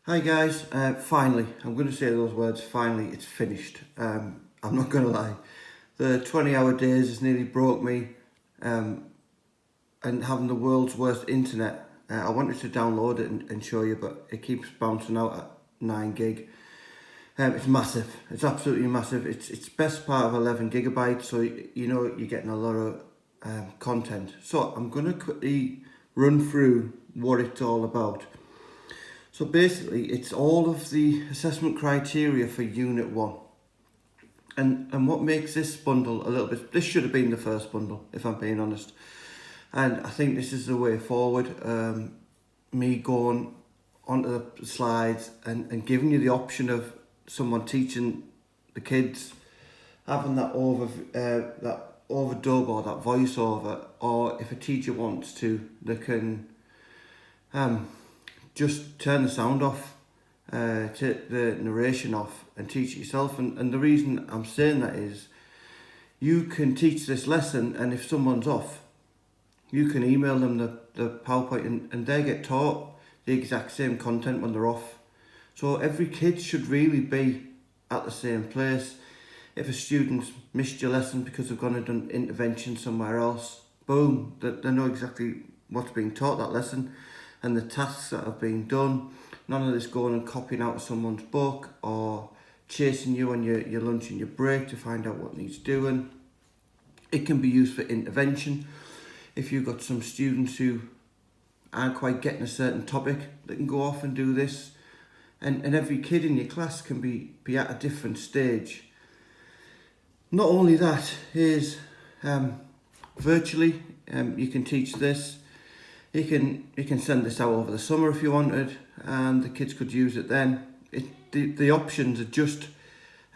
Hi guys, finally, I'm going to say those words, finally, it's finished. I'm not going to lie. The 20-hour days has nearly broke me, and having the world's worst internet, I wanted to download it and show you, but it keeps bouncing out at 9 gig. It's massive, it's absolutely massive. It's best part of 11 gigabytes, so you know you're getting a lot of content. So I'm going to quickly run through what it's all about. So basically, it's all of the assessment criteria for Unit 1. And what makes this bundle a little bit... This should have been the first bundle, if I'm being honest. And I think this is the way forward. Me going onto the slides and giving you the option of someone teaching the kids, having that overdub or that voiceover, or if a teacher wants to, they can just turn the sound off, take the narration off and teach it yourself. And the reason I'm saying that is you can teach this lesson, and if someone's off, you can email them the PowerPoint and they get taught the exact same content when they're off. So every kid should really be at the same place. If a student's missed your lesson because they've gone and done intervention somewhere else, boom, they know exactly what's being taught that lesson and the tasks that have been done. None of this going and copying out of someone's book or chasing you on your lunch and your break to find out what needs doing. It can be used for intervention. If you've got some students who aren't quite getting a certain topic, they can go off and do this. And every kid in your class can be at a different stage. Not only that, is virtually, you can teach this. You can send this out over the summer if you wanted, and the kids could use it then. The options are just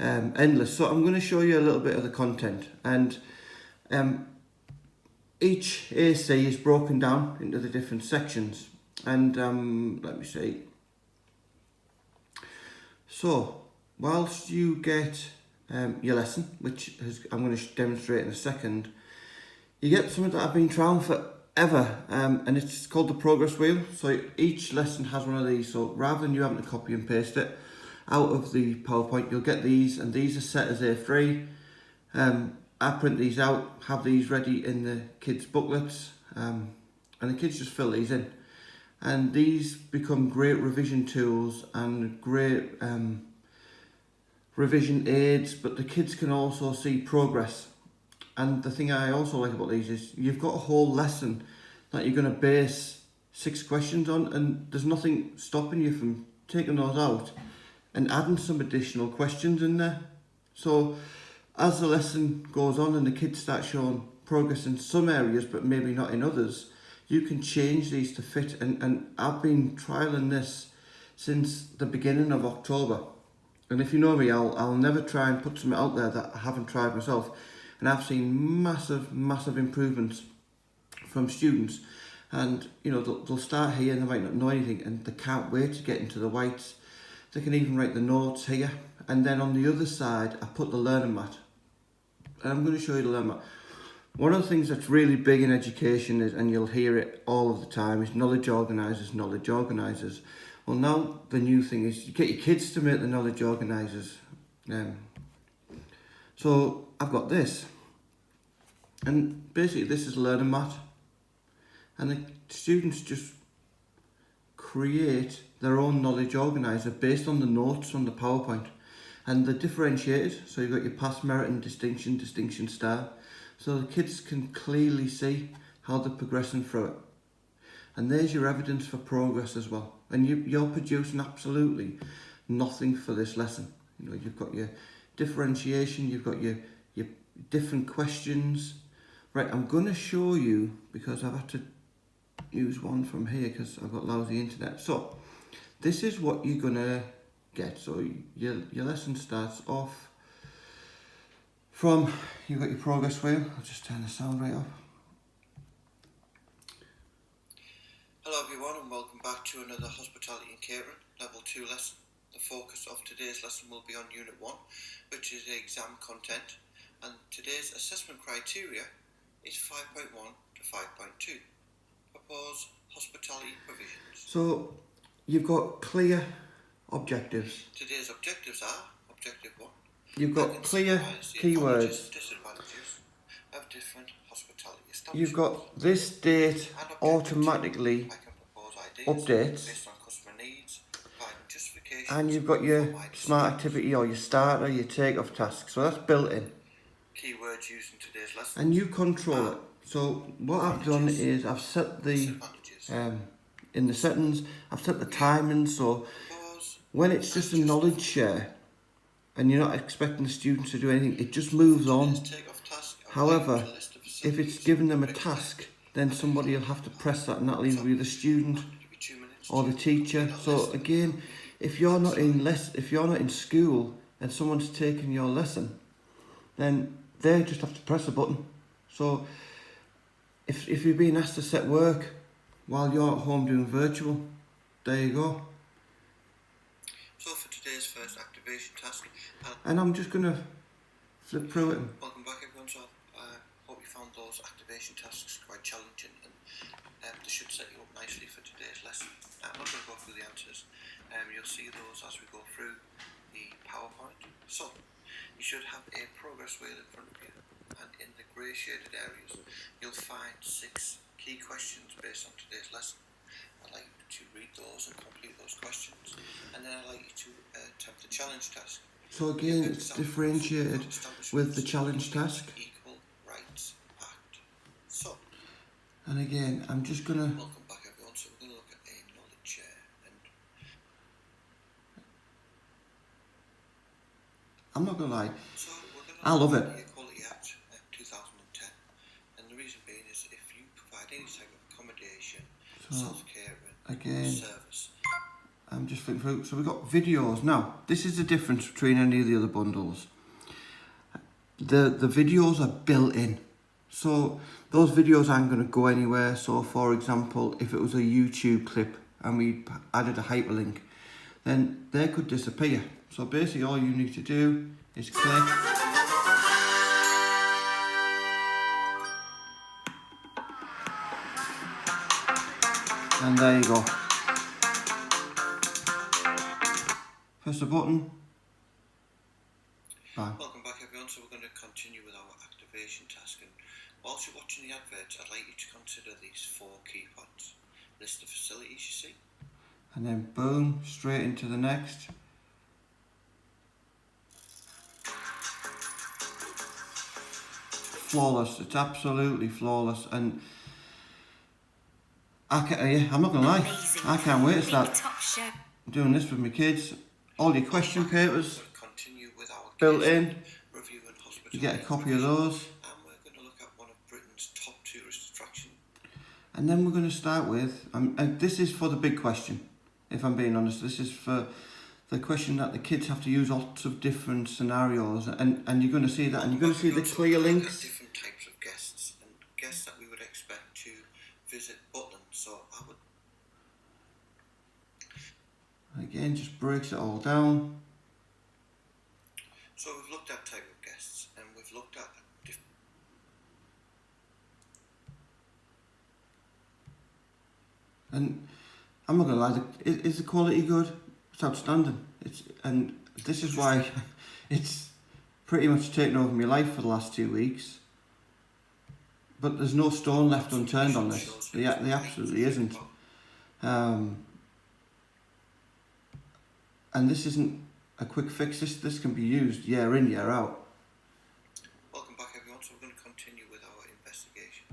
endless. So I'm going to show you a little bit of the content, and each AC is broken down into the different sections. And let me see. So whilst you get your lesson, which I'm going to demonstrate in a second, you get something that I've been trying forever, and it's called the progress wheel. So each lesson has one of these, so rather than you having to copy and paste it out of the PowerPoint, you'll get these, and these are set as A3. I print these out, have these ready in the kids' booklets, and the kids just fill these in. And these become great revision tools and great revision aids, but the kids can also see progress. And the thing I also like about these is you've got a whole lesson that you're going to base 6 questions on, and there's nothing stopping you from taking those out and adding some additional questions in there. So as the lesson goes on and the kids start showing progress in some areas but maybe not in others, you can change these to fit. And I've been trialling this since the beginning of October. And if you know me, I'll never try and put something out there that I haven't tried myself. And I've seen massive improvements from students. And you know, they'll start here and they might not know anything, and they can't wait to get into the whites. They can even write the notes here. And then on the other side, I put the learning mat. And I'm going to show you the learning mat. One of the things that's really big in education is, and you'll hear it all of the time, is knowledge organisers, knowledge organisers. Well, now the new thing is you get your kids to make the knowledge organisers. So I've got this, and basically this is a learning mat, and the students just create their own knowledge organiser based on the notes from the PowerPoint, and they're differentiated. So you've got your pass, merit and distinction, distinction star, so the kids can clearly see how they're progressing through it. And there's your evidence for progress as well. And you're producing absolutely nothing for this lesson. You know, you've got your differentiation, you've got your different questions. Right, I'm going to show you, because I've had to use one from here because I've got lousy internet. So this is what you're going to get. So your lesson starts off from, you've got your progress wheel. I'll just turn the sound right up. Hello everyone, and welcome back to another Hospitality and Catering Level 2 lesson. The focus of today's lesson will be on Unit 1, which is the exam content, and today's assessment criteria is 5.1 to 5.2. Propose hospitality provisions. So you've got clear objectives. Today's objectives are objective 1. You've got clear keywords. Disadvantages of different hospitality establishments. You've got this date automatically updates. Based on customer needs, justifications, and you've got your smart activity or your starter, your take-off task. So that's built in. Keywords used in today's lesson. And you control it. So what I've done is I've set the in the settings, I've set the timing, so when it's just a knowledge share and you're not expecting the students to do anything, it just moves on. However, if it's giving them a task, then somebody will have to press that, and that'll either be the student or the teacher. So again, if you're not in school and someone's taking your lesson, then they just have to press a button. So if you're being asked to set work while you're at home doing virtual, there you go. So for today's first activation task, and I'm just going to flip through it. Welcome back everyone. So I hope you found those activation tasks quite challenging, and they should set you up nicely for today's lesson. I'm not going to go through the answers. You'll see those as we go through the PowerPoint. So you should have a progress wheel in front of you, and in the grey shaded areas you'll find 6 key questions based on today's lesson. I'd like you to read those and complete those questions, and then I'd like you to attempt the challenge task. So again, it's differentiated with the challenge task. Equal Rights Act. So, and again, I'm just going to... Welcome back everyone. So we're going to look at a knowledge share, and I'm not going to lie, so I love it. The Equality Act 2010, and the reason being is if you provide any type of accommodation, self-care again, service. I'm just flipping through. So we've got videos. Now, this is the difference between any of the other bundles. The videos are built in. So those videos aren't going to go anywhere. So for example, if it was a YouTube clip and we added a hyperlink, then they could disappear. So basically all you need to do is click. And there you go. Press the button. Bye. Welcome back everyone. So we're going to continue with our activation task, and whilst you're watching the adverts, I'd like you to consider these 4 key points. List the facilities you see. And then boom, straight into the next. Flawless. It's absolutely flawless, and I'm not gonna lie, I can't wait to start doing this with my kids. All your question papers built in. You get a copy of those. And we're going to look at one of Britain's top tourist attractions. And then we're going to start with, and this is for the big question, if I'm being honest. This is for the question that the kids have to use lots of different scenarios, and you're going to see that, and you're going to see the clear links. Different types of guests, and guests that we would expect to visit Butland. So I would... Again, just breaks it all down. So we've looked at type of guests, and we've looked at and I'm not gonna lie, is the quality good? It's outstanding. And this is why it's pretty much taken over my life for the last 2 weeks. But there's no stone left unturned on this. There absolutely isn't. And this isn't a quick fix. This can be used year in, year out. Welcome back everyone, so we're going to continue with our investigation.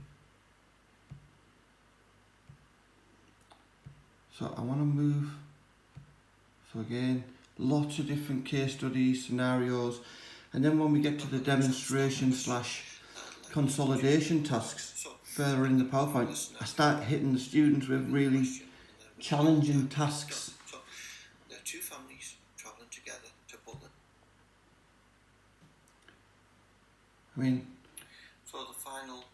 So I want to move. So again, lots of different case studies, scenarios, and then when we get to the demonstration / consolidation tasks further in the PowerPoint, I start hitting the students with really challenging tasks. So there are 2 families travelling together to Butland. I mean, so the final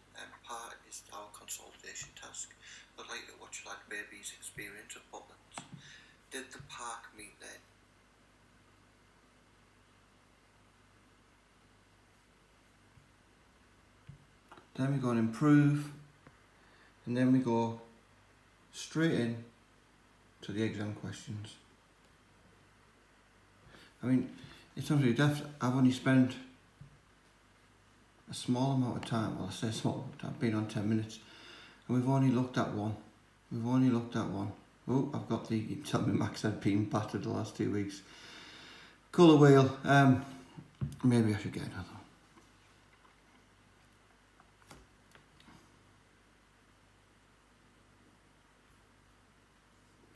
part is our consolidation task. I'd like to watch like baby's experience of Butland. Did the park meet their... Then we go and improve, and then we go straight in to the exam questions. I mean, it's not really daft. I've only spent a small amount of time, well I say small amount of time, been on 10 minutes, and we've only looked at one. Oh, I've got the, you tell me Max had been battered the last 2 weeks. Colour wheel, maybe I should get another one.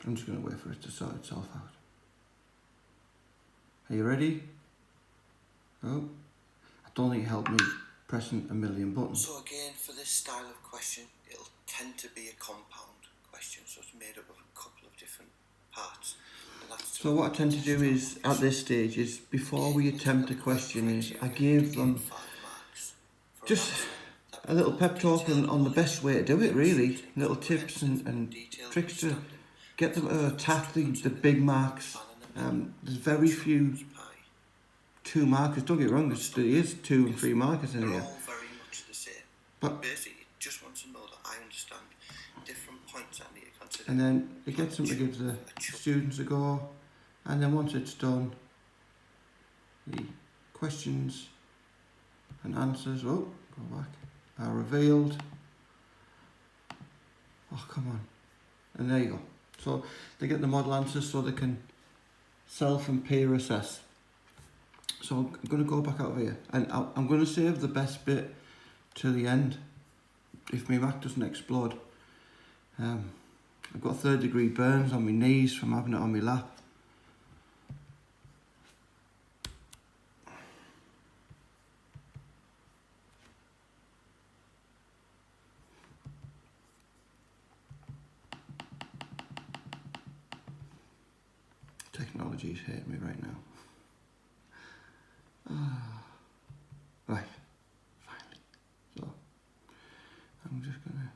I'm just going to wait for it to sort itself out. Are you ready? Oh, I don't think it helped me pressing a million buttons. So again, for this style of question, it'll tend to be a compound question, so it's made up of a couple of different parts. So what I tend to do is, at this stage, is before we attempt a question, is I give them just a little pep talk on the best way to do it, really. Little tips and tricks to get them to attack the big marks. There's very few 2 markers, don't get me wrong, there is 2 and 3 markers in here. They're all very much the same. But basically, it just wants to know that I understand different points I need to consider. And then it gets them to give the students a go, and then once it's done, the questions and answers, oh, go back, are revealed. Oh, come on. And there you go. So they get the model answers so they can self and peer assess. So I'm going to go back out of here, and I'm going to save the best bit to the end if my Mac doesn't explode. I've got 3rd-degree burns on my knees from having it on my lap. Technology's hating me right now. Right, finally. So, I'm just gonna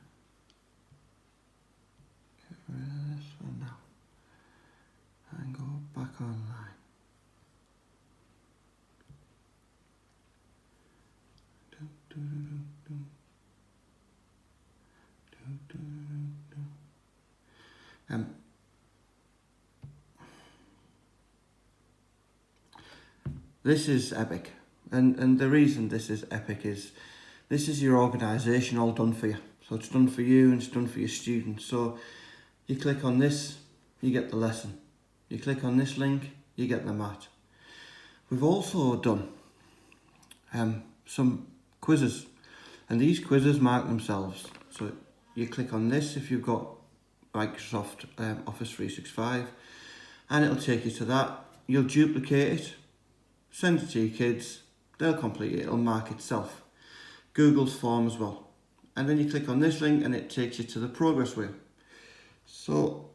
get rid of this one now and go back online. This is epic, and the reason this is epic is this is your organisation all done for you. So it's done for you and it's done for your students. So you click on this, you get the lesson. You click on this link, you get the mat. We've also done some quizzes, and these quizzes mark themselves. So you click on this if you've got Microsoft Office 365, and it'll take you to that. You'll duplicate it, send it to your kids, they'll complete it, it'll mark itself. Google's form as well. And then you click on this link and it takes you to the progress wheel. So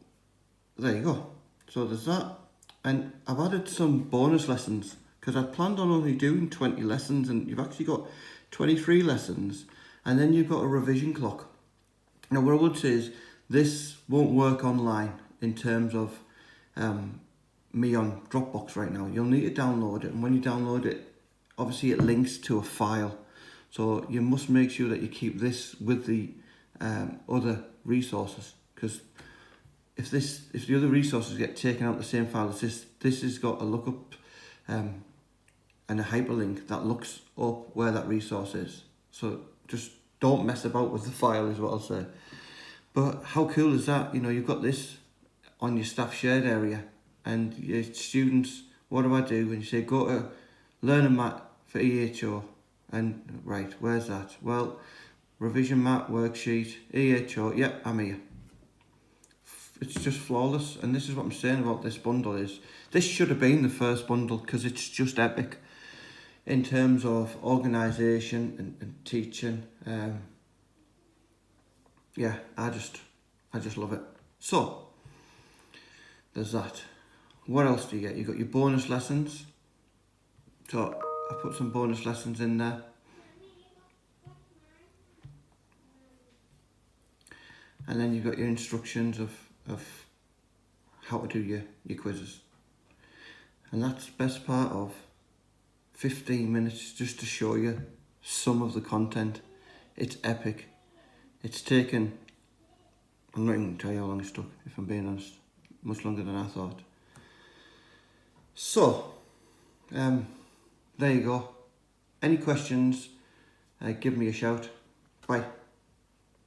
there you go. So there's that. And I've added some bonus lessons because I planned on only doing 20 lessons, and you've actually got 23 lessons, and then you've got a revision clock. Now what I would say is this won't work online in terms of me on Dropbox right now. You'll need to download it, and when you download it, obviously it links to a file, so you must make sure that you keep this with the other resources, because if the other resources get taken out the same file as this has got a lookup and a hyperlink that looks up where that resource is. So just don't mess about with the file is what I'll say. But how cool is that? You know, you've got this on your staff shared area, and your students, what do? And you say, go to Learn a Mat for EHO. And right, where's that? Well, revision mat, worksheet, EHO, yep, I'm here. It's just flawless, and this is what I'm saying about this bundle is, this should have been the first bundle because it's just epic in terms of organisation and teaching. Yeah, I just love it. So, there's that. What else do you get? You've got your bonus lessons. So I put some bonus lessons in there. And then you've got your instructions of how to do your quizzes. And that's the best part of 15 minutes just to show you some of the content. It's epic. It's taken, I'm not even going to tell you how long it took, if I'm being honest. Much longer than I thought. So, there you go. Any questions, give me a shout. Bye.